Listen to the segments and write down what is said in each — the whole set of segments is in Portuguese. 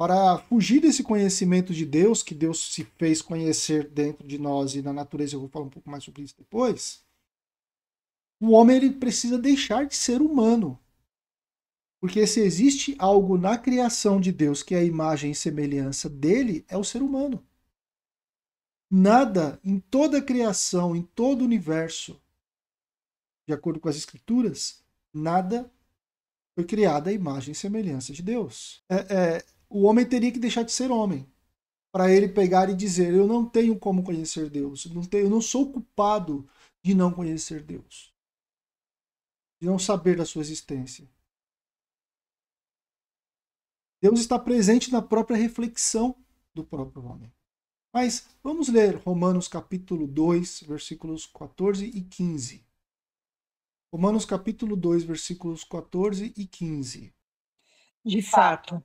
Para fugir desse conhecimento de Deus, que Deus se fez conhecer dentro de nós e na natureza, eu vou falar um pouco mais sobre isso depois, o homem ele precisa deixar de ser humano. Porque se existe algo na criação de Deus que é a imagem e semelhança dele, é o ser humano. Nada em toda a criação, em todo o universo, de acordo com as escrituras, nada foi criado à imagem e semelhança de Deus. O homem teria que deixar de ser homem para ele pegar e dizer: eu não tenho como conhecer Deus, eu não sou culpado de não conhecer Deus, de não saber da sua existência. Deus está presente na própria reflexão do próprio homem. Mas vamos ler Romanos capítulo 2, versículos 14 e 15. Romanos capítulo 2, versículos 14 e 15. De fato,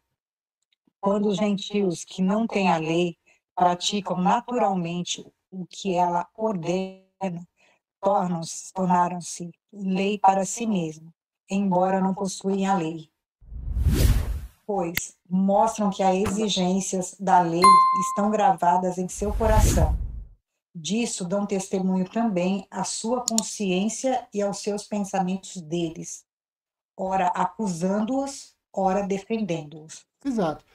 quando os gentios que não têm a lei praticam naturalmente o que ela ordena, tornaram-se lei para si mesmos, embora não possuem a lei. Pois mostram que as exigências da lei estão gravadas em seu coração. Disso dão testemunho também a sua consciência e aos seus pensamentos deles, ora acusando-os, ora defendendo-os. Exato.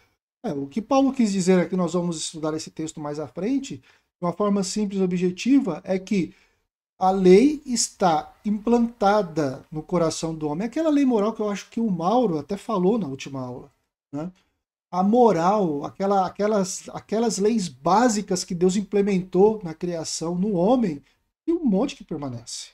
O que Paulo quis dizer aqui, nós vamos estudar esse texto mais à frente, de uma forma simples e objetiva, é que a lei está implantada no coração do homem. Aquela lei moral que eu acho que o Mauro até falou na última aula, né? A moral, aquelas leis básicas que Deus implementou na criação, no homem, e um monte que permanece.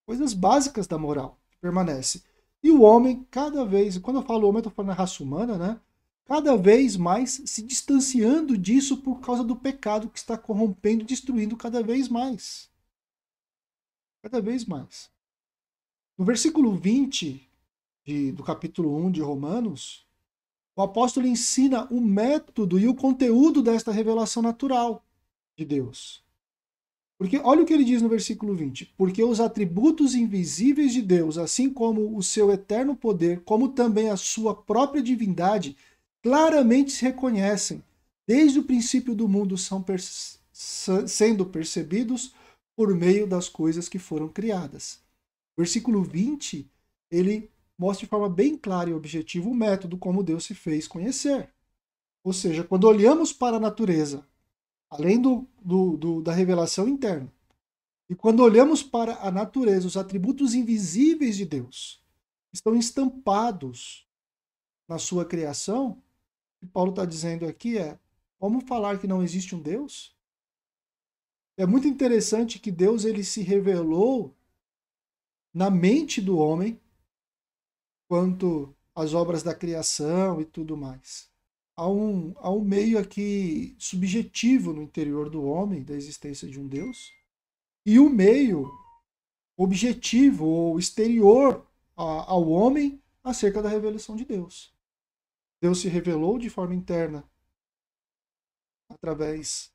Coisas básicas da moral que permanece. E o homem, cada vez, quando eu falo homem, eu estou falando da raça humana, né? Cada vez mais se distanciando disso por causa do pecado que está corrompendo, destruindo cada vez mais. Cada vez mais. No versículo 20 do capítulo 1 de Romanos, o apóstolo ensina o método e o conteúdo desta revelação natural de Deus. Porque olha o que ele diz no versículo 20. Porque os atributos invisíveis de Deus, assim como o seu eterno poder, como também a sua própria divindade, claramente se reconhecem. Desde o princípio do mundo são sendo percebidos por meio das coisas que foram criadas. Versículo 20, ele mostra de forma bem clara e objetiva o método como Deus se fez conhecer. Ou seja, quando olhamos para a natureza, além da revelação interna, e quando olhamos para a natureza, os atributos invisíveis de Deus estão estampados na sua criação, o que Paulo está dizendo aqui é: vamos falar que não existe um Deus? É muito interessante que Deus ele se revelou na mente do homem quanto às obras da criação e tudo mais. Há um meio aqui subjetivo no interior do homem, da existência de um Deus, e um meio objetivo ou exterior ao homem acerca da revelação de Deus. Deus se revelou de forma interna através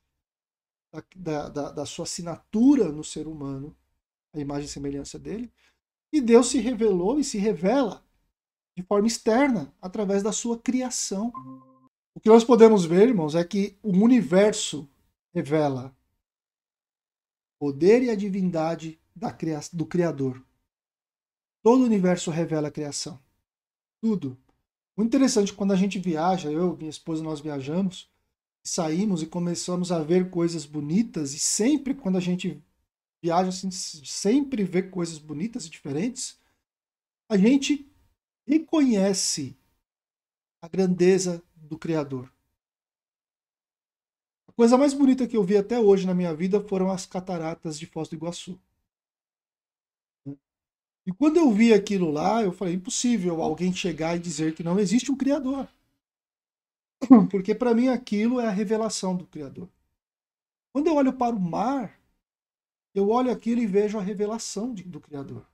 da sua assinatura no ser humano, a imagem e semelhança dele, e Deus se revelou e se revela de forma externa através da sua criação. O que nós podemos ver, irmãos, é que o universo revela o poder e a divindade do Criador. Todo o universo revela a criação. Tudo. Muito interessante, quando a gente viaja, eu e minha esposa, nós viajamos, saímos e começamos a ver coisas bonitas, e sempre quando a gente viaja, assim, sempre vê coisas bonitas e diferentes, a gente reconhece a grandeza do Criador. A coisa mais bonita que eu vi até hoje na minha vida foram as cataratas de Foz do Iguaçu. E quando eu vi aquilo lá, eu falei: impossível alguém chegar e dizer que não existe um Criador. Porque para mim aquilo é a revelação do Criador. Quando eu olho para o mar, eu olho aquilo e vejo a revelação do Criador.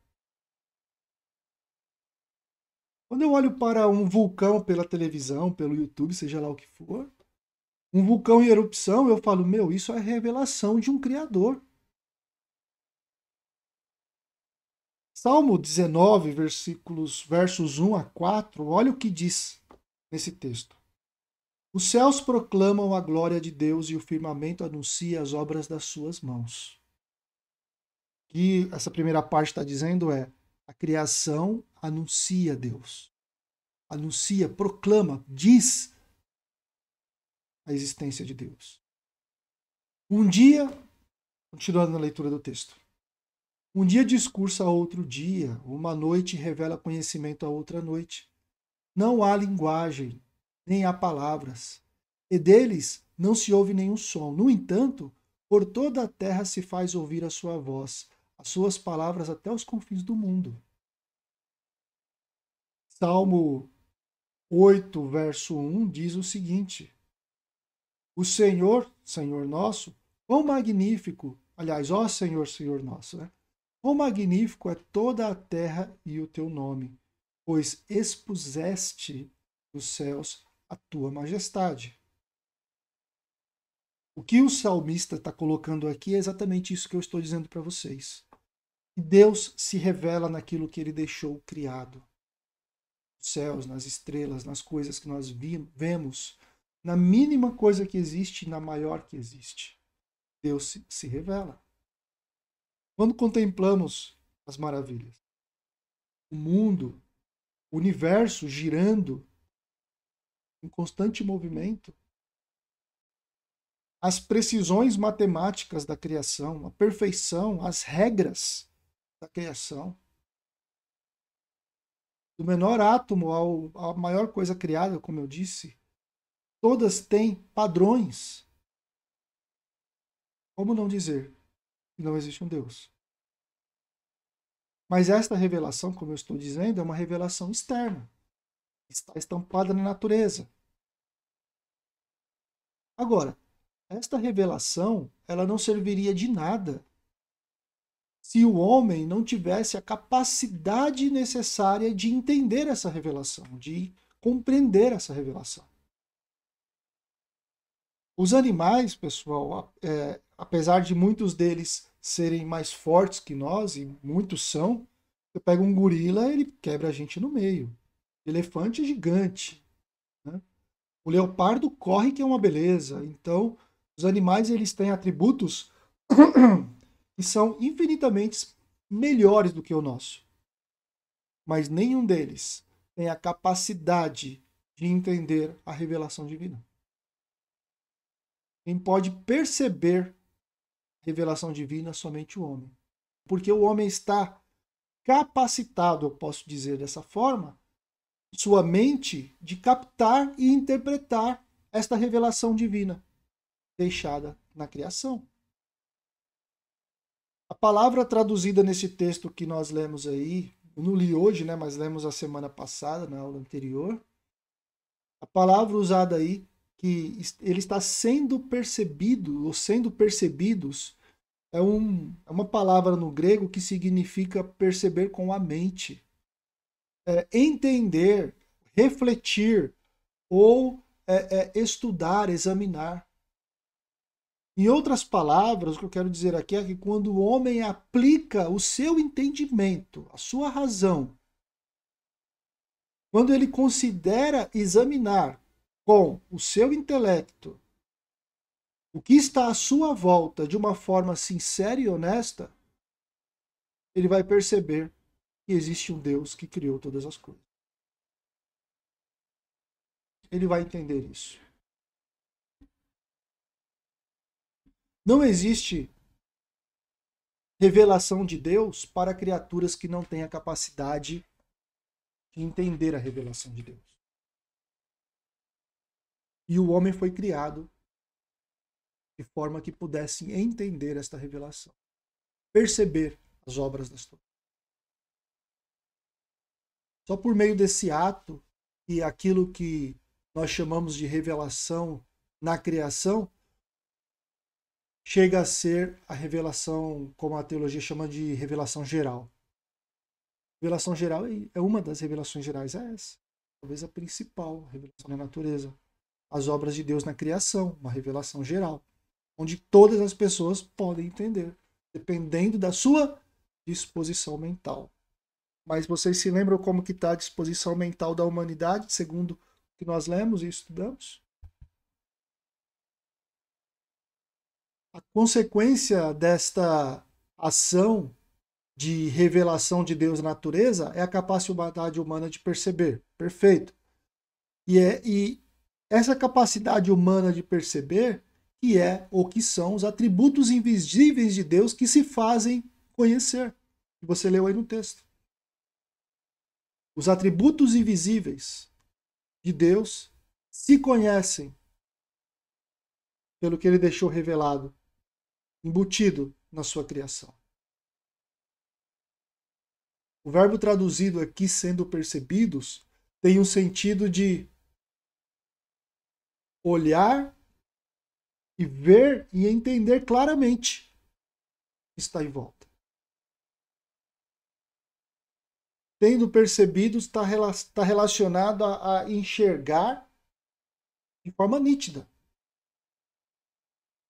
Quando eu olho para um vulcão pela televisão, pelo YouTube, seja lá o que for, um vulcão em erupção, eu falo: meu, isso é a revelação de um Criador. Salmo 19, versos 1 a 4, olha o que diz nesse texto. Os céus proclamam a glória de Deus e o firmamento anuncia as obras das suas mãos. O que essa primeira parte está dizendo é: a criação anuncia Deus. Anuncia, proclama, diz a existência de Deus. Um dia, continuando na leitura do texto, um dia discursa a outro dia, uma noite revela conhecimento a outra noite. Não há linguagem, nem há palavras, e deles não se ouve nenhum som. No entanto, por toda a terra se faz ouvir a sua voz, as suas palavras até os confins do mundo. Salmo 8, verso 1 diz o seguinte: o Senhor, Senhor nosso, quão magnífico, aliás, ó Senhor, Senhor nosso, né? Quão magnífico é toda a terra e o teu nome, pois expuseste dos céus a tua majestade. O que o salmista está colocando aqui é exatamente isso que eu estou dizendo para vocês. Deus se revela naquilo que ele deixou criado. Nos céus, nas estrelas, nas coisas que nós vemos, na mínima coisa que existe e na maior que existe. Deus se revela. Quando contemplamos as maravilhas, o mundo, o universo girando em constante movimento, as precisões matemáticas da criação, a perfeição, as regras da criação, do menor átomo à maior coisa criada, como eu disse, todas têm padrões. Como não dizer que não existe um Deus? Mas esta revelação, como eu estou dizendo, é uma revelação externa. Está estampada na natureza. Agora, esta revelação, ela não serviria de nada se o homem não tivesse a capacidade necessária de entender essa revelação, de compreender essa revelação. Os animais, pessoal, apesar de muitos deles serem mais fortes que nós, e muitos são, você pega um gorila, ele quebra a gente no meio. O elefante é gigante, né? O leopardo corre, que é uma beleza. Então, os animais eles têm atributos que são infinitamente melhores do que o nosso. Mas nenhum deles tem a capacidade de entender a revelação divina. Quem pode perceber a revelação divina é somente o homem. Porque o homem está capacitado, eu posso dizer dessa forma, sua mente de captar e interpretar esta revelação divina deixada na criação. A palavra traduzida nesse texto que nós lemos aí, eu não li hoje, né, mas lemos a semana passada, na aula anterior, a palavra usada aí, que ele está sendo percebido, ou sendo percebidos, é uma palavra no grego que significa perceber com a mente. Entender, refletir ou estudar, examinar. Em outras palavras, o que eu quero dizer aqui é que quando o homem aplica o seu entendimento, a sua razão, quando ele considera examinar com o seu intelecto o que está à sua volta de uma forma sincera e honesta, ele vai perceber que existe um Deus que criou todas as coisas. Ele vai entender isso. Não existe revelação de Deus para criaturas que não têm a capacidade de entender a revelação de Deus. E o homem foi criado de forma que pudesse entender esta revelação, perceber as obras das torres. Só por meio desse ato e aquilo que nós chamamos de revelação na criação, chega a ser a revelação, como a teologia chama de revelação geral. Revelação geral é uma das revelações gerais, é essa. Talvez a principal, a revelação da natureza. As obras de Deus na criação, uma revelação geral, onde todas as pessoas podem entender, dependendo da sua disposição mental. Mas vocês se lembram como que está a disposição mental da humanidade, segundo o que nós lemos e estudamos? consequência desta ação de revelação de Deus na natureza é a capacidade humana de perceber. Perfeito. E essa capacidade humana de perceber que é ou que são os atributos invisíveis de Deus que se fazem conhecer. Que você leu aí no texto. Os atributos invisíveis de Deus se conhecem pelo que ele deixou revelado, embutido na sua criação. O verbo traduzido aqui, sendo percebidos, tem um sentido de olhar e ver e entender claramente o que está em volta. Tendo percebido, está relacionado a enxergar de forma nítida.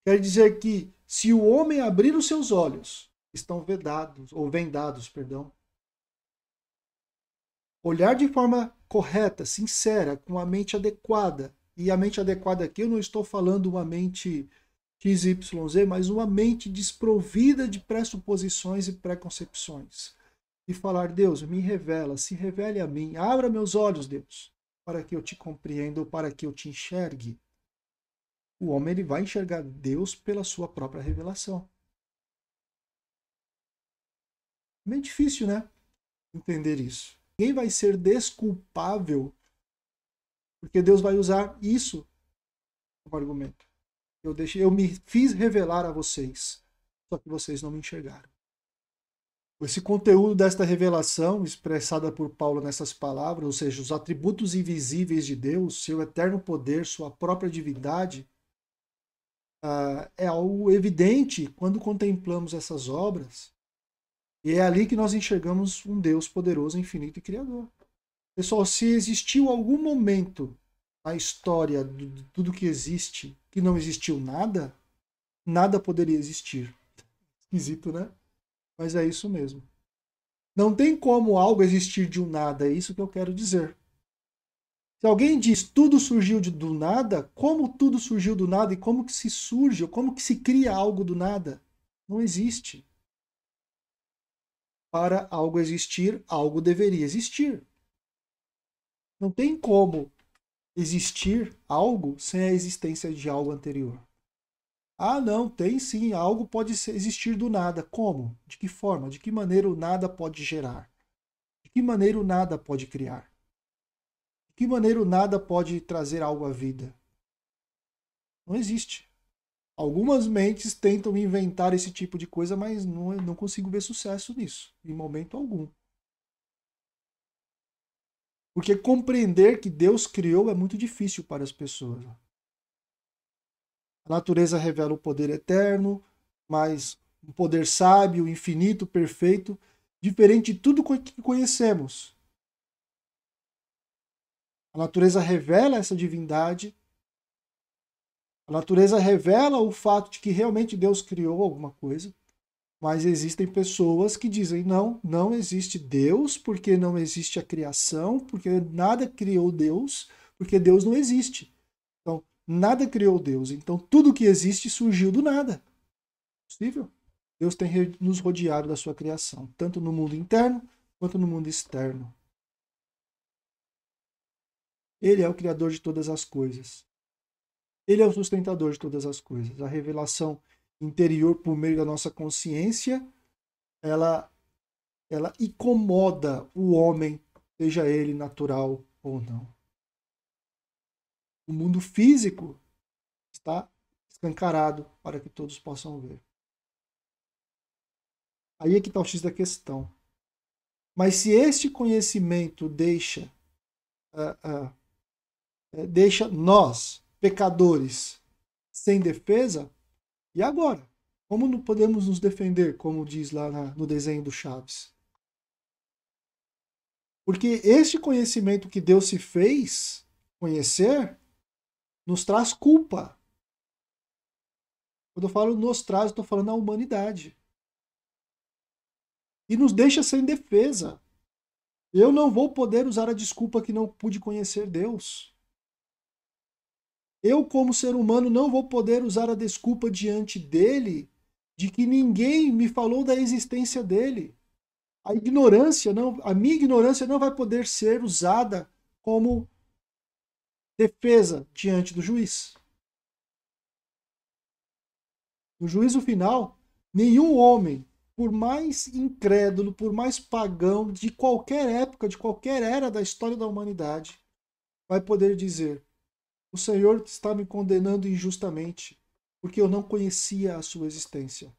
Quer dizer que se o homem abrir os seus olhos, estão vedados, ou vendados, perdão, olhar de forma correta, sincera, com a mente adequada. E a mente adequada aqui, eu não estou falando uma mente XYZ, mas uma mente desprovida de pressuposições e preconcepções. E falar, Deus, me revela, se revele a mim, abra meus olhos, Deus, para que eu te compreenda ou para que eu te enxergue. O homem ele vai enxergar Deus pela sua própria revelação. É meio difícil, né? Entender isso. Ninguém vai ser desculpável porque Deus vai usar isso como argumento. Eu me fiz revelar a vocês, só que vocês não me enxergaram. Esse conteúdo desta revelação, expressada por Paulo nessas palavras, ou seja, os atributos invisíveis de Deus, seu eterno poder, sua própria divindade, é algo evidente quando contemplamos essas obras. E é ali que nós enxergamos um Deus poderoso, infinito e criador. Pessoal, se existiu algum momento na história de tudo que existe que não existiu nada, nada poderia existir. Esquisito, né? Mas é isso mesmo. Não tem como algo existir de um nada, é isso que eu quero dizer. Se alguém diz tudo surgiu do nada, como tudo surgiu do nada e como que se surge, ou como que se cria algo do nada? Não existe. Para algo existir, algo deveria existir. Não tem como existir algo sem a existência de algo anterior. Ah, não, tem sim, algo pode existir do nada. Como? De que forma? De que maneira o nada pode gerar? De que maneira o nada pode criar? De que maneira o nada pode trazer algo à vida? Não existe. Algumas mentes tentam inventar esse tipo de coisa, mas não consigo ver sucesso nisso, em momento algum. Porque compreender que Deus criou é muito difícil para as pessoas. A natureza revela o poder eterno, mas um poder sábio, infinito, perfeito, diferente de tudo que conhecemos. A natureza revela essa divindade. A natureza revela o fato de que realmente Deus criou alguma coisa. Mas existem pessoas que dizem, não existe Deus, porque não existe a criação, porque nada criou Deus, porque Deus não existe. Então, nada criou Deus. Então, tudo que existe surgiu do nada. Possível? Deus tem nos rodeado da sua criação, tanto no mundo interno quanto no mundo externo. Ele é o criador de todas as coisas. Ele é o sustentador de todas as coisas. A revelação interior por meio da nossa consciência, ela incomoda o homem, seja ele natural ou não. O mundo físico está escancarado para que todos possam ver. Aí é que está o X da questão. Mas se este conhecimento deixa nós, pecadores, sem defesa, e agora? Como não podemos nos defender, como diz lá no desenho do Chaves? Porque este conhecimento que Deus se fez conhecer nos traz culpa. Quando eu falo nos traz, eu estou falando a humanidade. E nos deixa sem defesa. Eu não vou poder usar a desculpa que não pude conhecer Deus. Eu, como ser humano, não vou poder usar a desculpa diante dele de que ninguém me falou da existência dele. A minha ignorância não vai poder ser usada como defesa diante do juiz. No juízo final, nenhum homem, por mais incrédulo, por mais pagão, de qualquer época, de qualquer era da história da humanidade, vai poder dizer: o Senhor está me condenando injustamente, porque eu não conhecia a sua existência.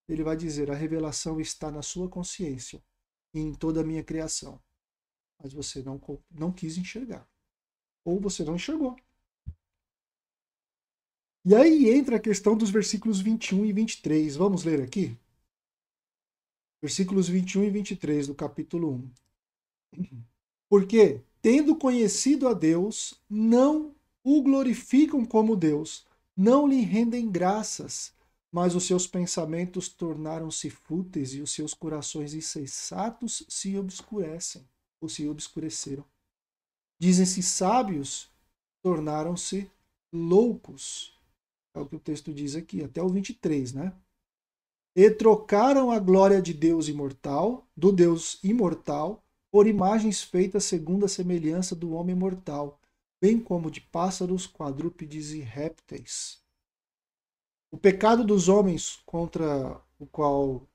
Ele vai dizer: a revelação está na sua consciência e em toda a minha criação. Mas você não quis enxergar. Ou você não enxergou. E aí entra a questão dos versículos 21 e 23. Vamos ler aqui? Versículos 21 e 23 do capítulo 1. Porque, tendo conhecido a Deus, não o glorificam como Deus, não lhe rendem graças, mas os seus pensamentos tornaram-se fúteis e os seus corações insensatos se obscurecem, ou se obscureceram. Dizem-se sábios, tornaram-se loucos. É o que o texto diz aqui, até o 23, né? E trocaram a glória de Deus imortal, do Deus imortal, por imagens feitas segundo a semelhança do homem mortal, bem como de pássaros, quadrúpedes e répteis. O pecado dos homens contra o qual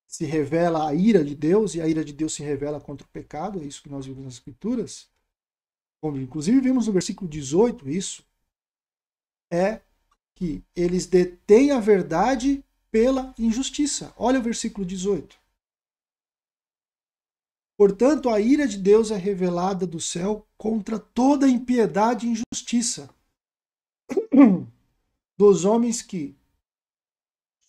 se revela a ira de Deus, e a ira de Deus se revela contra o pecado, é isso que nós vimos nas Escrituras, como inclusive vimos no versículo 18 isso, é que eles detêm a verdade pela injustiça. Olha o versículo 18. Portanto, a ira de Deus é revelada do céu contra toda impiedade e injustiça dos homens que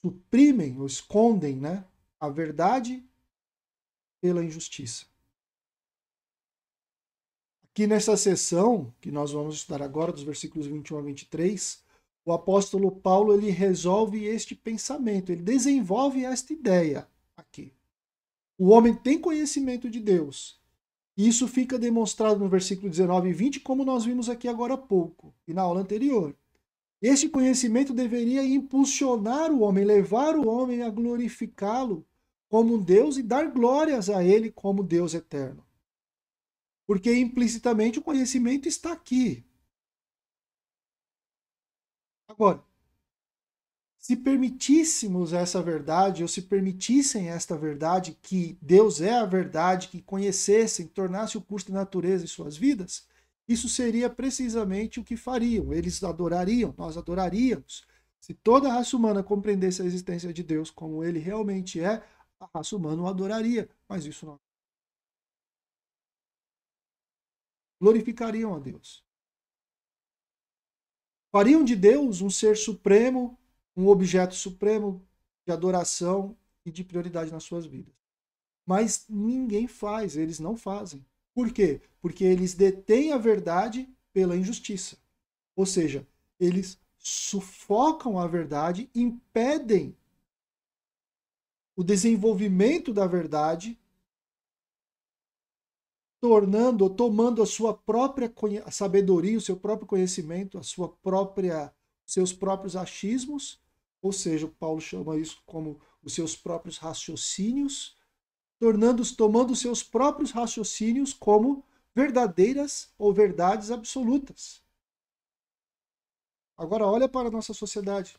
suprimem ou escondem, né, a verdade pela injustiça. Aqui nessa seção, que nós vamos estudar agora, dos versículos 21 a 23, o apóstolo Paulo ele resolve este pensamento, ele desenvolve esta ideia aqui. O homem tem conhecimento de Deus. E isso fica demonstrado no versículo 19 e 20, como nós vimos aqui agora há pouco, e na aula anterior. Este conhecimento deveria impulsionar o homem, levar o homem a glorificá-lo como um Deus e dar glórias a ele como Deus eterno. Porque implicitamente o conhecimento está aqui. Agora, se permitíssemos essa verdade, ou se permitissem esta verdade, que Deus é a verdade, que conhecessem, tornasse o curso da natureza em suas vidas, isso seria precisamente o que fariam. Eles adorariam, nós adoraríamos. Se toda a raça humana compreendesse a existência de Deus como ele realmente é, a raça humana o adoraria. Mas isso não. Glorificariam a Deus. Fariam de Deus um ser supremo, um objeto supremo de adoração e de prioridade nas suas vidas. Mas ninguém faz, eles não fazem. Por quê? Porque eles detêm a verdade pela injustiça. Ou seja, eles sufocam a verdade, impedem o desenvolvimento da verdade, tornando ou tomando a sua própria sabedoria, o seu próprio conhecimento, seus próprios achismos, ou seja, Paulo chama isso como os seus próprios raciocínios, tomando os seus próprios raciocínios como verdadeiras ou verdades absolutas. Agora olha para a nossa sociedade.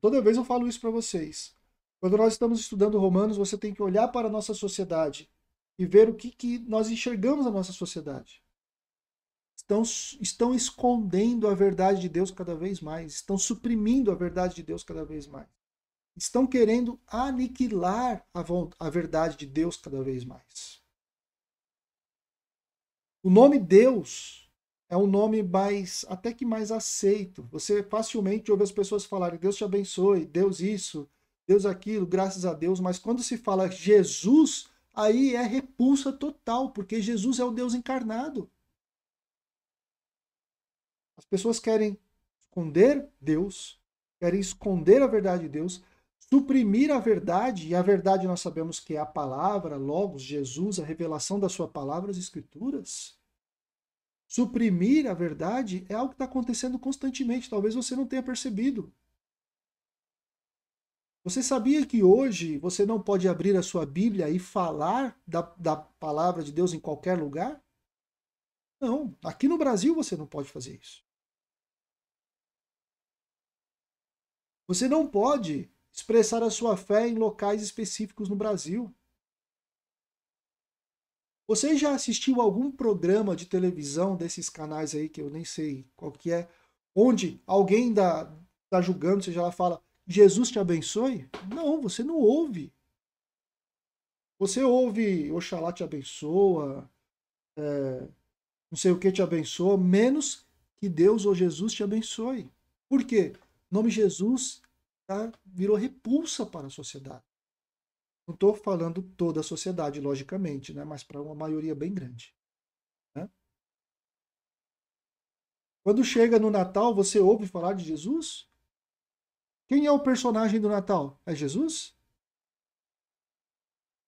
Toda vez eu falo isso para vocês. Quando nós estamos estudando Romanos, você tem que olhar para a nossa sociedade e ver o que nós enxergamos na nossa sociedade. Estão escondendo a verdade de Deus cada vez mais, estão suprimindo a verdade de Deus cada vez mais. Estão querendo aniquilar a verdade de Deus cada vez mais. O nome Deus é um nome até que mais aceito. Você facilmente ouve as pessoas falarem: Deus te abençoe, Deus isso, Deus aquilo, graças a Deus. Mas quando se fala Jesus, aí é repulsa total, porque Jesus é o Deus encarnado. As pessoas querem esconder Deus, querem esconder a verdade de Deus, suprimir a verdade, e a verdade nós sabemos que é a palavra, Logos, Jesus, a revelação da sua palavra, as Escrituras. suprimir a verdade é algo que está acontecendo constantemente. Talvez você não tenha percebido. Você sabia que hoje você não pode abrir a sua Bíblia e falar da palavra de Deus em qualquer lugar? Não. Aqui no Brasil você não pode fazer isso. Você não pode expressar a sua fé em locais específicos no Brasil. Você já assistiu algum programa de televisão desses canais aí, que eu nem sei qual que é, onde alguém tá julgando, seja lá, fala, Jesus te abençoe? Não, você não ouve. Você ouve Oxalá te abençoa, não sei o que te abençoa, menos que Deus ou Jesus te abençoe. Por quê? O nome Jesus virou repulsa para a sociedade. Não estou falando toda a sociedade, logicamente, né? Mas para uma maioria bem grande. Né? Quando chega no Natal, você ouve falar de Jesus? Quem é o personagem do Natal? É Jesus?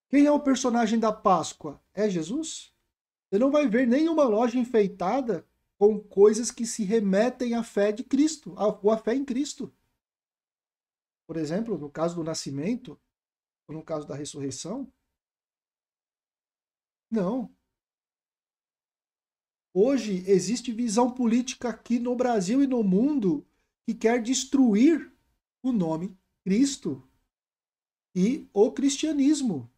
Quem é o personagem da Páscoa? É Jesus? Você não vai ver nenhuma loja enfeitada com coisas que se remetem à fé de Cristo, ou à fé em Cristo. Por exemplo, no caso do nascimento, ou no caso da ressurreição. Não. Hoje existe visão política aqui no Brasil e no mundo que quer destruir o nome Cristo e o cristianismo.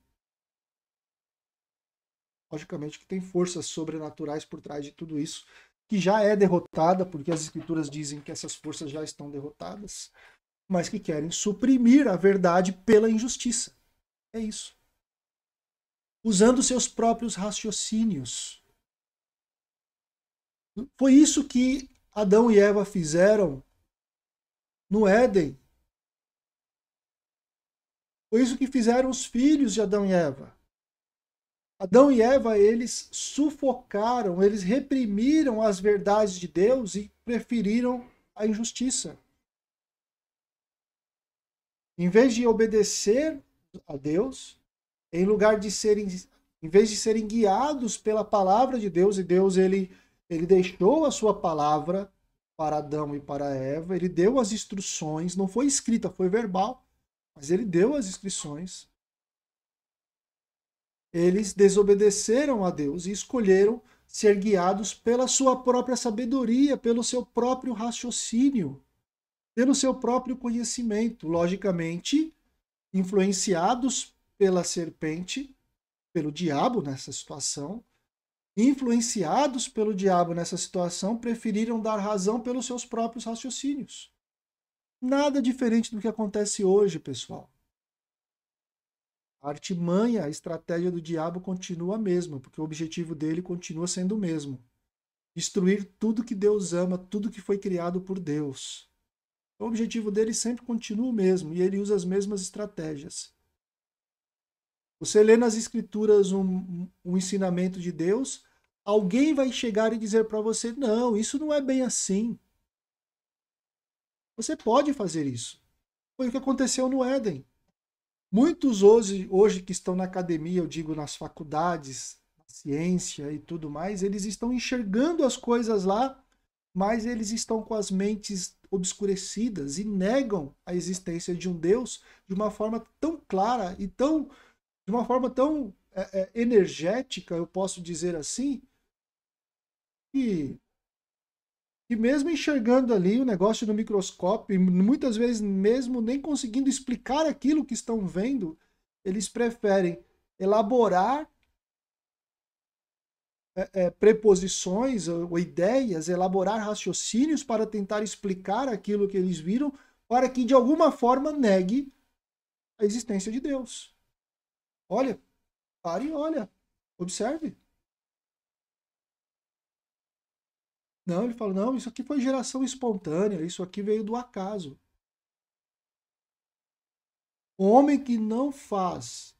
Logicamente que tem forças sobrenaturais por trás de tudo isso, que já é derrotada, porque as escrituras dizem que essas forças já estão derrotadas, mas que querem suprimir a verdade pela injustiça. É isso. Usando seus próprios raciocínios. Foi isso que Adão e Eva fizeram no Éden. Foi isso que fizeram os filhos de Adão e Eva. Adão e Eva, eles sufocaram, eles reprimiram as verdades de Deus e preferiram a injustiça. Em vez de obedecer a Deus, em vez de serem guiados pela palavra de Deus, e Deus ele deixou a sua palavra para Adão e para Eva, ele deu as instruções, não foi escrita, foi verbal, mas ele deu as instruções. Eles desobedeceram a Deus e escolheram ser guiados pela sua própria sabedoria, pelo seu próprio raciocínio, pelo seu próprio conhecimento, logicamente influenciados pela serpente, pelo diabo nessa situação, influenciados pelo diabo nessa situação, preferiram dar razão pelos seus próprios raciocínios. Nada diferente do que acontece hoje, pessoal. A artimanha, a estratégia do diabo continua a mesma, porque o objetivo dele continua sendo o mesmo. Destruir tudo que Deus ama, tudo que foi criado por Deus. O objetivo dele sempre continua o mesmo, e ele usa as mesmas estratégias. Você lê nas escrituras um ensinamento de Deus, alguém vai chegar e dizer para você, não, isso não é bem assim. Você pode fazer isso. Foi o que aconteceu no Éden. Muitos hoje que estão na academia, eu digo nas faculdades, na ciência e tudo mais, eles estão enxergando as coisas lá, mas eles estão com as mentes obscurecidas e negam a existência de um Deus de uma forma tão clara e de uma forma tão energética, eu posso dizer assim, que mesmo enxergando ali o negócio no microscópio, e muitas vezes mesmo nem conseguindo explicar aquilo que estão vendo, eles preferem elaborar preposições ou ideias, elaborar raciocínios para tentar explicar aquilo que eles viram, para que de alguma forma negue a existência de Deus. Olha, pare e olha, observe. Não, ele fala, não, isso aqui foi geração espontânea, isso aqui veio do acaso. O homem que não faz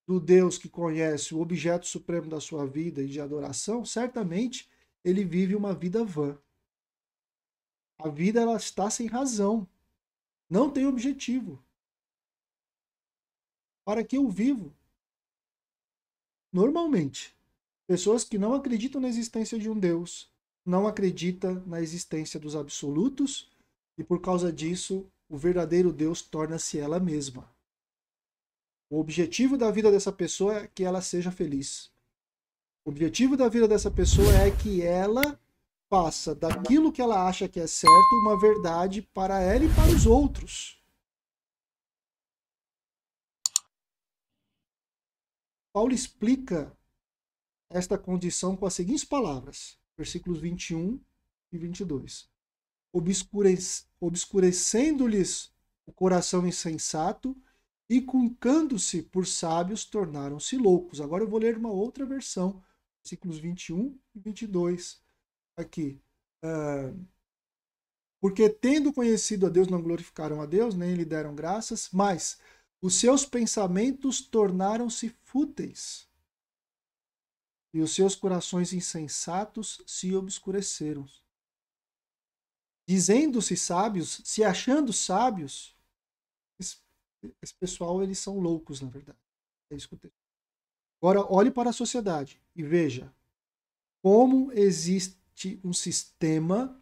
do Deus que conhece o objeto supremo da sua vida e de adoração, certamente ele vive uma vida vã. A vida ela está sem razão, não tem objetivo. Para que eu vivo? Normalmente. Pessoas que não acreditam na existência de um Deus, não acreditam na existência dos absolutos, e por causa disso, o verdadeiro Deus torna-se ela mesma. O objetivo da vida dessa pessoa é que ela seja feliz. O objetivo da vida dessa pessoa é que ela faça daquilo que ela acha que é certo uma verdade para ela e para os outros. Paulo explica esta condição com as seguintes palavras, versículos 21 e 22. Obscurecendo-lhes o coração insensato e culcando-se por sábios tornaram-se loucos. Agora eu vou ler uma outra versão, versículos 21 e 22. Aqui. Porque tendo conhecido a Deus, não glorificaram a Deus, nem lhe deram graças, mas os seus pensamentos tornaram-se fúteis e os seus corações insensatos se obscureceram. Dizendo-se sábios, se achando sábios, esse pessoal, eles são loucos, na verdade. É isso que eu tenho. Agora, olhe para a sociedade e veja como existe um sistema,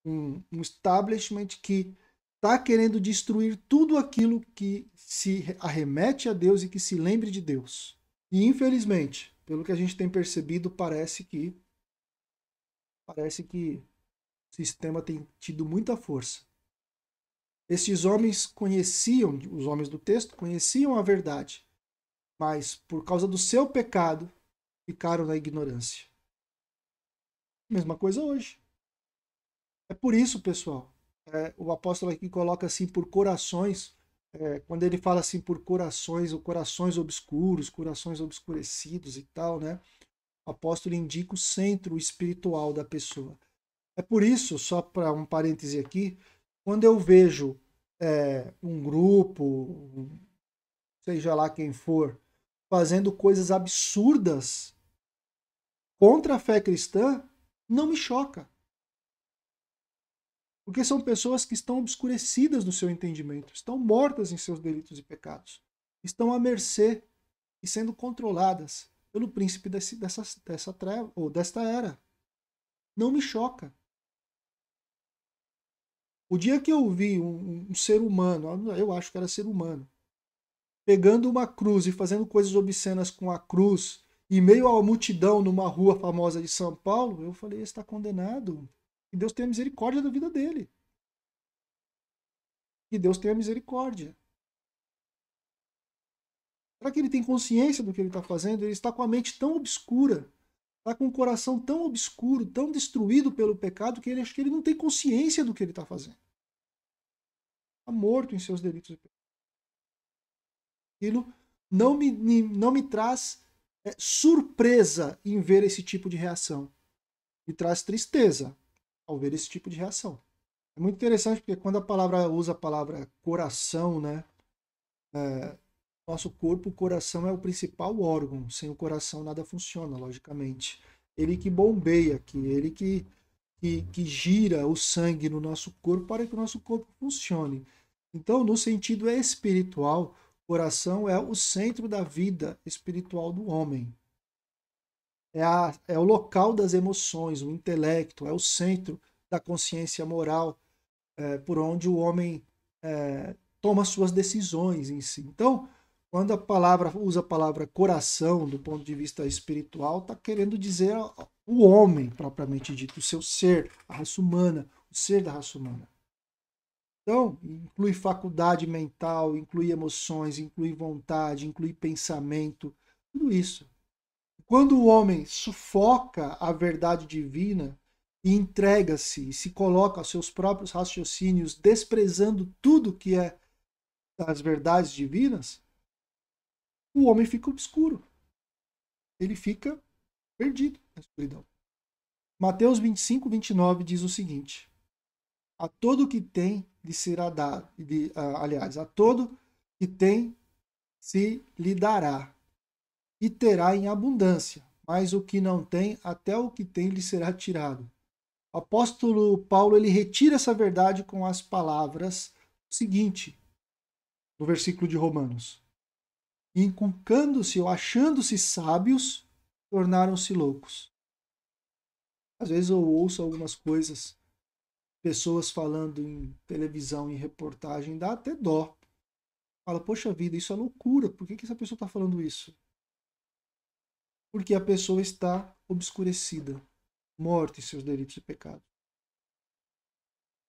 um establishment que está querendo destruir tudo aquilo que se arremete a Deus e que se lembre de Deus. E, infelizmente, pelo que a gente tem percebido, parece que o sistema tem tido muita força. Esses homens conheciam, os homens do texto, conheciam a verdade, mas por causa do seu pecado, ficaram na ignorância. Mesma coisa hoje. É por isso, pessoal, o apóstolo aqui coloca assim por corações, quando ele fala assim por corações, ou corações obscuros, corações obscurecidos e tal, né? O apóstolo indica o centro espiritual da pessoa. É por isso, só para um parêntese aqui, quando eu vejo um grupo, seja lá quem for, fazendo coisas absurdas contra a fé cristã, não me choca. Porque são pessoas que estão obscurecidas no seu entendimento, estão mortas em seus delitos e pecados, estão à mercê e sendo controladas pelo príncipe dessa treva, ou desta era. Não me choca. O dia que eu vi um ser humano, eu acho que era ser humano, pegando uma cruz e fazendo coisas obscenas com a cruz, em meio à multidão numa rua famosa de São Paulo, eu falei, está condenado. Que Deus tenha misericórdia da vida dele. Que Deus tenha misericórdia. Será que ele tem consciência do que ele está fazendo? Ele está com a mente tão obscura, está com o coração tão obscuro, tão destruído pelo pecado, que ele acha que ele não tem consciência do que ele está fazendo. Está morto em seus delitos e pecados. Aquilo não me traz surpresa em ver esse tipo de reação. Me traz tristeza ao ver esse tipo de reação. É muito interessante porque quando a palavra usa a palavra coração, né? Nosso corpo, o coração é o principal órgão. Sem o coração nada funciona, logicamente. Ele que bombeia aqui, ele que gira o sangue no nosso corpo para que o nosso corpo funcione. Então, no sentido espiritual, o coração é o centro da vida espiritual do homem. É o local das emoções, o intelecto, é o centro da consciência moral, por onde o homem toma suas decisões em si. Então, quando a palavra usa a palavra coração do ponto de vista espiritual, está querendo dizer o homem propriamente dito, o seu ser, a raça humana, o ser da raça humana. Então, inclui faculdade mental, inclui emoções, inclui vontade, inclui pensamento, tudo isso. Quando o homem sufoca a verdade divina e entrega-se e se coloca aos seus próprios raciocínios, desprezando tudo que é das verdades divinas, o homem fica obscuro. Ele fica perdido na escuridão. Mateus 25, 29 diz o seguinte: a todo que tem lhe será dado, aliás, a todo que tem se lhe dará, e terá em abundância, mas o que não tem, até o que tem lhe será tirado. O apóstolo Paulo, ele retira essa verdade com as palavras seguinte, no versículo de Romanos: inculcando-se ou achando-se sábios, tornaram-se loucos. Às vezes eu ouço algumas coisas, pessoas falando em televisão, em reportagem, dá até dó. Fala, poxa vida, isso é loucura, por que essa pessoa está falando isso? Porque a pessoa está obscurecida, morta em seus delitos e pecados.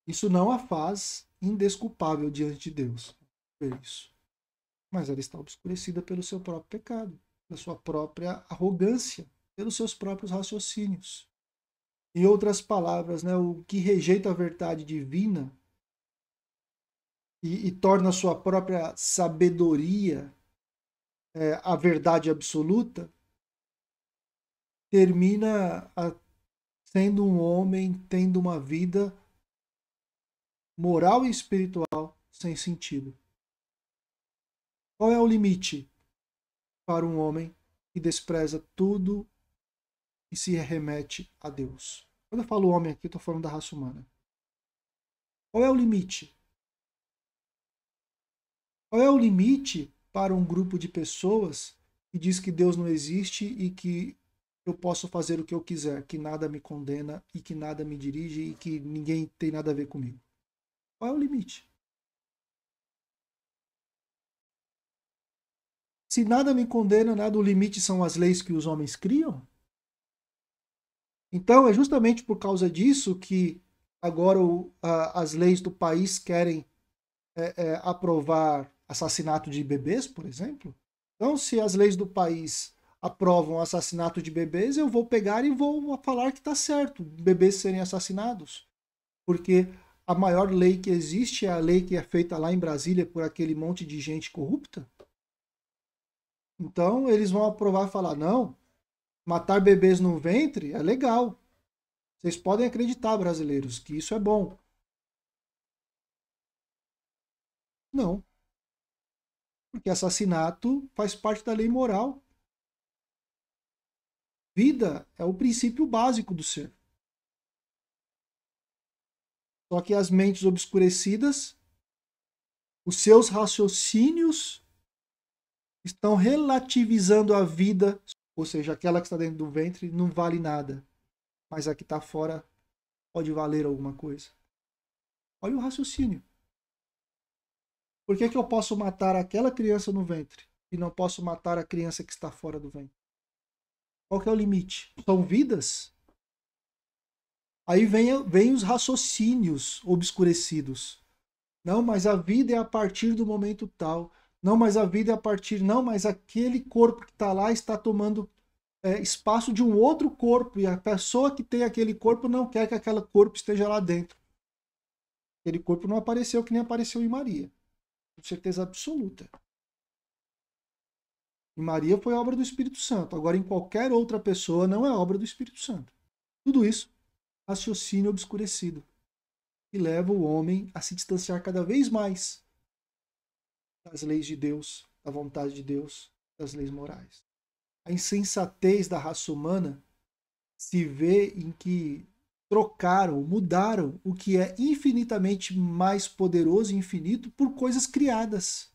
Isso não a faz indesculpável diante de Deus. É isso. Mas ela está obscurecida pelo seu próprio pecado, pela sua própria arrogância, pelos seus próprios raciocínios. Em outras palavras, né, o que rejeita a verdade divina e torna a sua própria sabedoria a verdade absoluta, termina sendo um homem tendo uma vida moral e espiritual sem sentido. Qual é o limite para um homem que despreza tudo e se remete a Deus? Quando eu falo homem aqui, estou falando da raça humana. Qual é o limite? Qual é o limite para um grupo de pessoas que diz que Deus não existe e que eu posso fazer o que eu quiser, que nada me condena e que nada me dirige e que ninguém tem nada a ver comigo? Qual é o limite? Se nada me condena, nada, o limite são as leis que os homens criam? Então, é justamente por causa disso que agora as leis do país querem aprovar assassinato de bebês, por exemplo. Então, se as leis do país aprovam assassinato de bebês, eu vou pegar e vou falar que está certo bebês serem assassinados. Porque a maior lei que existe é a lei que é feita lá em Brasília por aquele monte de gente corrupta. Então, eles vão aprovar e falar, não, matar bebês no ventre é legal. Vocês podem acreditar, brasileiros, que isso é bom. Não. Porque assassinato faz parte da lei moral. Vida é o princípio básico do ser. Só que as mentes obscurecidas, os seus raciocínios estão relativizando a vida, ou seja, aquela que está dentro do ventre não vale nada, mas a que está fora pode valer alguma coisa. Olha o raciocínio. Por que eu posso matar aquela criança no ventre e não posso matar a criança que está fora do ventre? Qual que é o limite? São vidas? Aí vem os raciocínios obscurecidos. Não, mas a vida é a partir do momento tal. Não, mas a vida é a partir. Não, mas aquele corpo que está lá está tomando espaço de um outro corpo. E a pessoa que tem aquele corpo não quer que aquele corpo esteja lá dentro. Aquele corpo não apareceu que nem apareceu em Maria. Com certeza absoluta. Em Maria foi obra do Espírito Santo. Agora, em qualquer outra pessoa, não é obra do Espírito Santo. Tudo isso, raciocínio obscurecido. E leva o homem a se distanciar cada vez mais das leis de Deus, da vontade de Deus, das leis morais. A insensatez da raça humana se vê em que trocaram, mudaram o que é infinitamente mais poderoso e infinito por coisas criadas.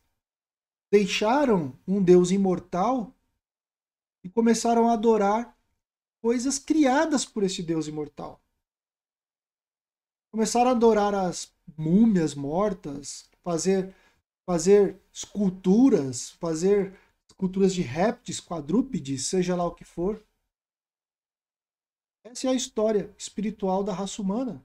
Deixaram um Deus imortal e começaram a adorar coisas criadas por esse Deus imortal. Começaram a adorar as múmias mortas, fazer esculturas, fazer esculturas de répteis, quadrúpedes, seja lá o que for. Essa é a história espiritual da raça humana.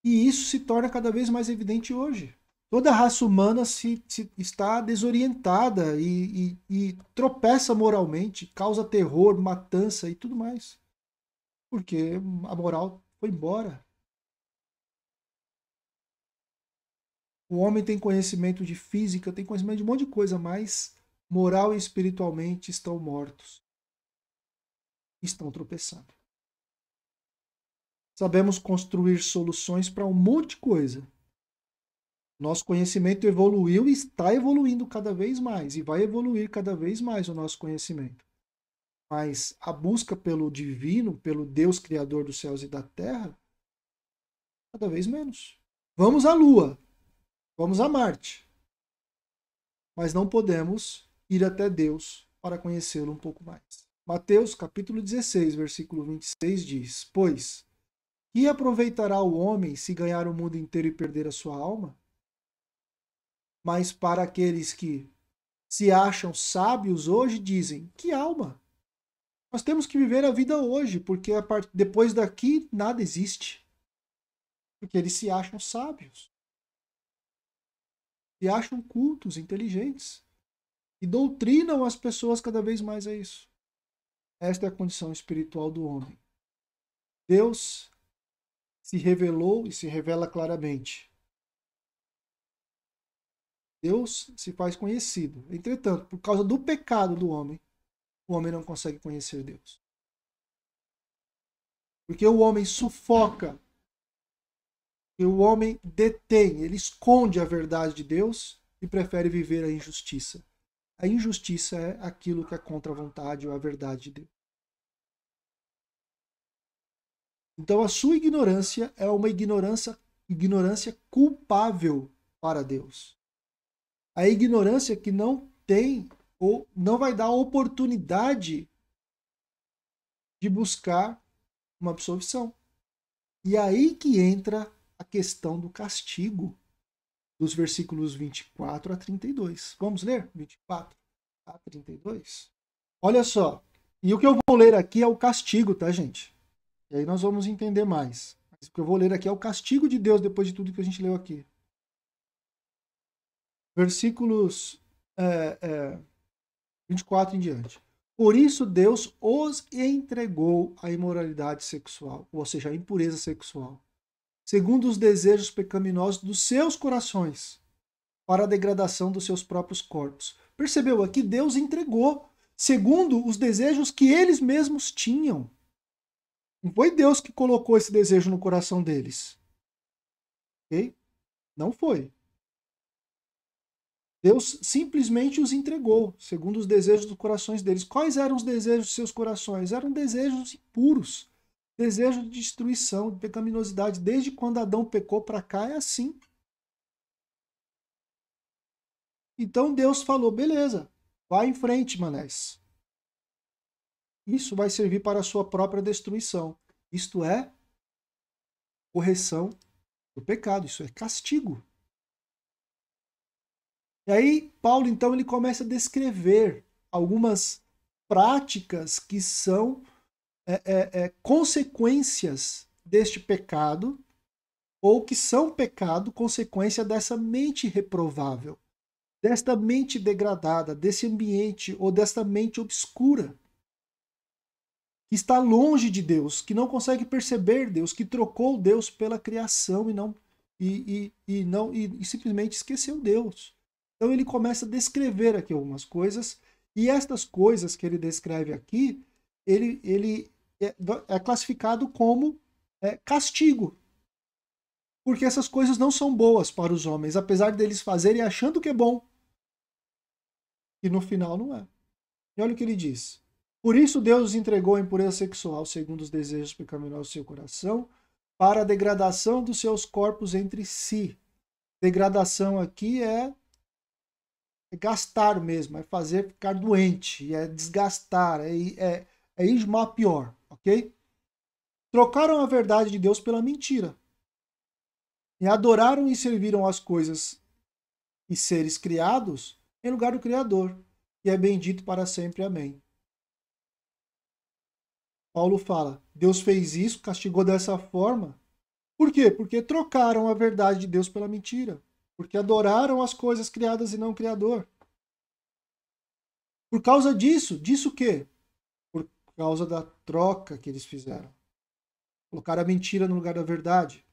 E isso se torna cada vez mais evidente hoje. Toda a raça humana se está desorientada e tropeça moralmente, causa terror, matança e tudo mais. Porque a moral foi embora. O homem tem conhecimento de física, tem conhecimento de um monte de coisa, mas moral e espiritualmente estão mortos. Estão tropeçando. Sabemos construir soluções para um monte de coisa. Nosso conhecimento evoluiu e está evoluindo cada vez mais. E vai evoluir cada vez mais o nosso conhecimento. Mas a busca pelo divino, pelo Deus Criador dos céus e da terra, cada vez menos. Vamos à Lua. Vamos a Marte. Mas não podemos ir até Deus para conhecê-lo um pouco mais. Mateus capítulo 16, versículo 26 diz: Pois, que aproveitará o homem se ganhar o mundo inteiro e perder a sua alma? Mas para aqueles que se acham sábios hoje, dizem: que alma? Nós temos que viver a vida hoje, porque depois daqui nada existe. Porque eles se acham sábios, se acham cultos, inteligentes, e doutrinam as pessoas cada vez mais a isso. Esta é a condição espiritual do homem. Deus se revelou e se revela claramente. Deus se faz conhecido. Entretanto, por causa do pecado do homem, o homem não consegue conhecer Deus. Porque o homem sufoca, porque o homem detém, ele esconde a verdade de Deus e prefere viver a injustiça. A injustiça é aquilo que é contra a vontade ou a verdade de Deus. Então a sua ignorância é uma ignorância culpável para Deus. A ignorância que não tem ou não vai dar oportunidade de buscar uma absolvição. E aí que entra a questão do castigo, dos versículos 24 a 32. Vamos ler? 24 a 32. Olha só. E o que eu vou ler aqui é o castigo, tá, gente? E aí nós vamos entender mais. Mas o que eu vou ler aqui é o castigo de Deus depois de tudo que a gente leu aqui. Versículos 24 em diante. Por isso Deus os entregou à imoralidade sexual, ou seja, à impureza sexual, segundo os desejos pecaminosos dos seus corações, para a degradação dos seus próprios corpos. Percebeu aqui? Deus entregou, segundo os desejos que eles mesmos tinham. Não foi Deus que colocou esse desejo no coração deles. Ok? Não foi. Deus simplesmente os entregou, segundo os desejos dos corações deles. Quais eram os desejos de seus corações? Eram desejos impuros, desejos de destruição, de pecaminosidade. Desde quando Adão pecou para cá é assim. Então Deus falou, beleza, vai em frente, manés. Isso vai servir para a sua própria destruição. Isto é correção do pecado, isso é castigo. E aí, Paulo, então, ele começa a descrever algumas práticas que são consequências deste pecado, ou que são pecado, consequência dessa mente reprovável, desta mente degradada, desse ambiente ou desta mente obscura, que está longe de Deus, que não consegue perceber Deus, que trocou Deus pela criação e simplesmente esqueceu Deus. Então ele começa a descrever aqui algumas coisas, e estas coisas que ele descreve aqui, ele é classificado como castigo. Porque essas coisas não são boas para os homens, apesar deles fazerem achando que é bom. E no final não é. E olha o que ele diz. Por isso Deus os entregou à impureza sexual, segundo os desejos pecaminosos do seu coração, para a degradação dos seus corpos entre si. Degradação aqui é gastar mesmo, é fazer ficar doente, é desgastar, é ir de mal a pior, ok? Trocaram a verdade de Deus pela mentira. E adoraram e serviram as coisas e seres criados em lugar do Criador, que é bendito para sempre. Amém. Paulo fala, Deus fez isso, castigou dessa forma. Por quê? Porque trocaram a verdade de Deus pela mentira. Porque adoraram as coisas criadas e não o Criador. Por causa disso o quê? Por causa da troca que eles fizeram. Colocaram a mentira no lugar da verdade.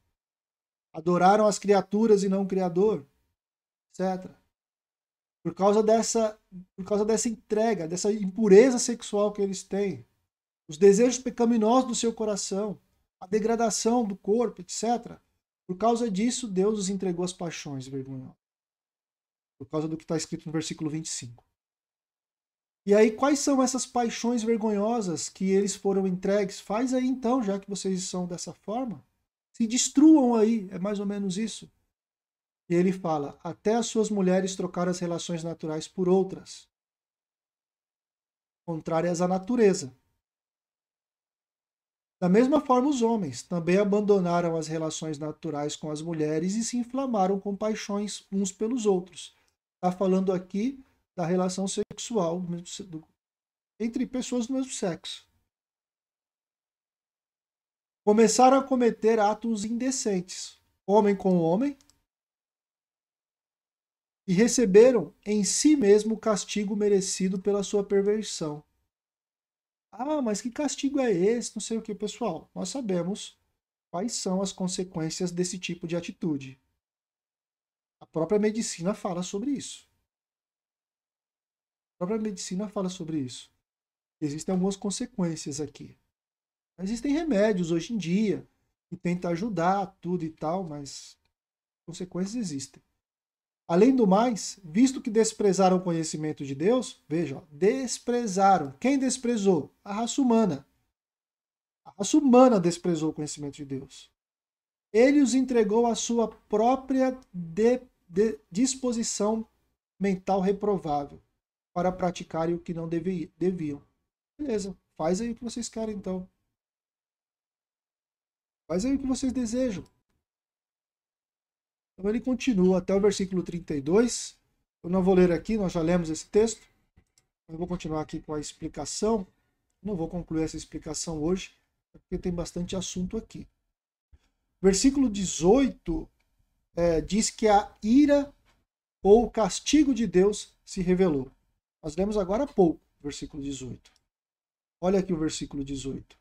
Adoraram as criaturas e não o Criador, etc. Por causa dessa entrega, dessa impureza sexual que eles têm, os desejos pecaminosos do seu coração, a degradação do corpo, etc. Por causa disso, Deus os entregou às paixões vergonhosas. Por causa do que está escrito no versículo 25. E aí, quais são essas paixões vergonhosas que eles foram entregues? Faz aí então, já que vocês são dessa forma. Se destruam aí, é mais ou menos isso. E ele fala, até as suas mulheres trocaram as relações naturais por outras. contrárias à natureza. Da mesma forma, os homens também abandonaram as relações naturais com as mulheres e se inflamaram com paixões uns pelos outros. Está falando aqui da relação sexual entre pessoas do mesmo sexo. Começaram a cometer atos indecentes, homem com homem, e receberam em si mesmo o castigo merecido pela sua perversão. Ah, mas que castigo é esse? Não sei o que, pessoal. Nós sabemos quais são as consequências desse tipo de atitude. A própria medicina fala sobre isso. A própria medicina fala sobre isso. Existem algumas consequências aqui. Existem remédios hoje em dia que tentam ajudar tudo e tal, mas consequências existem. Além do mais, visto que desprezaram o conhecimento de Deus, veja, desprezaram. Quem desprezou? A raça humana. A raça humana desprezou o conhecimento de Deus. Ele os entregou à sua própria disposição mental reprovável para praticarem o que não deviam. Beleza, faz aí o que vocês querem então. Faz aí o que vocês desejam. Então ele continua até o versículo 32. Eu não vou ler aqui, nós já lemos esse texto. Eu vou continuar aqui com a explicação. Não vou concluir essa explicação hoje, porque tem bastante assunto aqui. Versículo 18 diz que a ira ou o castigo de Deus se revelou. Nós lemos agora há pouco, versículo 18. Olha aqui o versículo 18.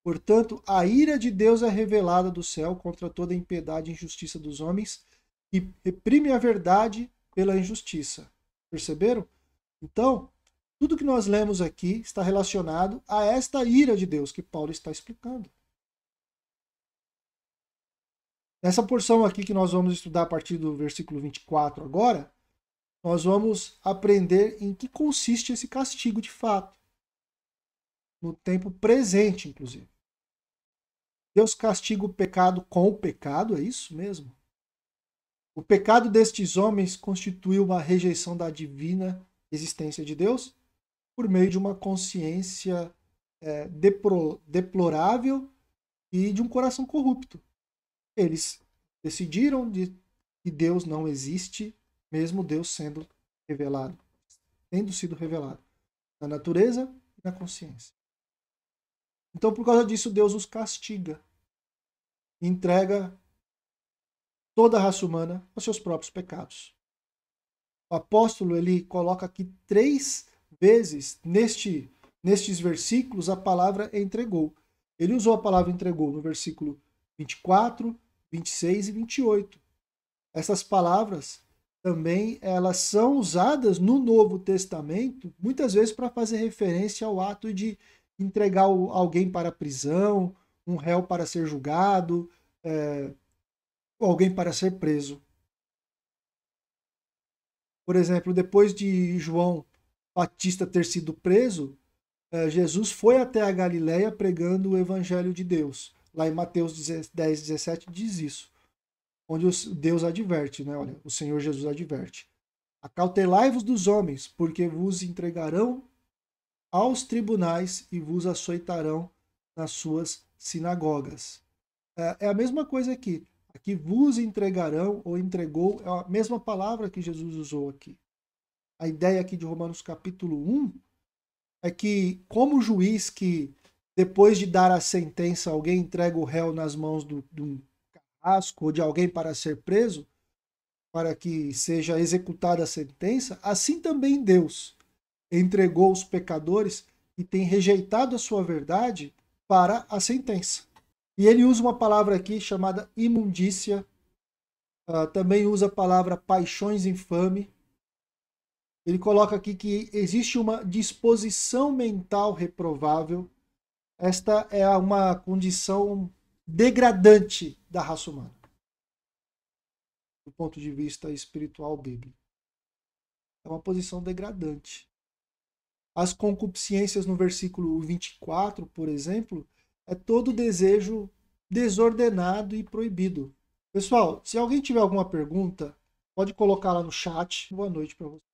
Portanto, a ira de Deus é revelada do céu contra toda a impiedade e injustiça dos homens, e reprime a verdade pela injustiça. Perceberam? Então, tudo que nós lemos aqui está relacionado a esta ira de Deus que Paulo está explicando. Nessa porção aqui que nós vamos estudar a partir do versículo 24 agora, nós vamos aprender em que consiste esse castigo de fato. No tempo presente, inclusive. Deus castiga o pecado com o pecado, é isso mesmo? O pecado destes homens constituiu uma rejeição da divina existência de Deus por meio de uma consciência deplorável e de um coração corrupto. Eles decidiram que Deus não existe, mesmo Deus sendo revelado, tendo sido revelado na natureza e na consciência. Então, por causa disso, Deus os castiga. Entrega toda a raça humana aos seus próprios pecados. O apóstolo ele coloca aqui 3 vezes nestes versículos a palavra entregou. Ele usou a palavra entregou no versículo 24, 26 e 28. Essas palavras também elas são usadas no Novo Testamento, muitas vezes para fazer referência ao ato de entregar alguém para a prisão, um réu para ser julgado, alguém para ser preso. Por exemplo, depois de João Batista ter sido preso, Jesus foi até a Galileia pregando o Evangelho de Deus. Lá em Mateus 10, 17 diz isso, onde Deus adverte, né? Olha, o Senhor Jesus adverte. Acautelai-vos dos homens, porque vos entregarão aos tribunais e vos açoitarão nas suas sinagogas. É a mesma coisa aqui. Aqui vos entregarão ou entregou é a mesma palavra que Jesus usou aqui. A ideia aqui de Romanos capítulo 1 é que, como juiz que depois de dar a sentença, alguém entrega o réu nas mãos de um carrasco ou de alguém para ser preso, para que seja executada a sentença, assim também Deus entregou os pecadores e tem rejeitado a sua verdade para a sentença. E ele usa uma palavra aqui chamada imundícia, também usa a palavra paixões infame. Ele coloca aqui que existe uma disposição mental reprovável. Esta é uma condição degradante da raça humana, do ponto de vista espiritual bíblico. É uma posição degradante. As concupiscências no versículo 24, por exemplo, é todo desejo desordenado e proibido. Pessoal, se alguém tiver alguma pergunta, pode colocar lá no chat. Boa noite para vocês.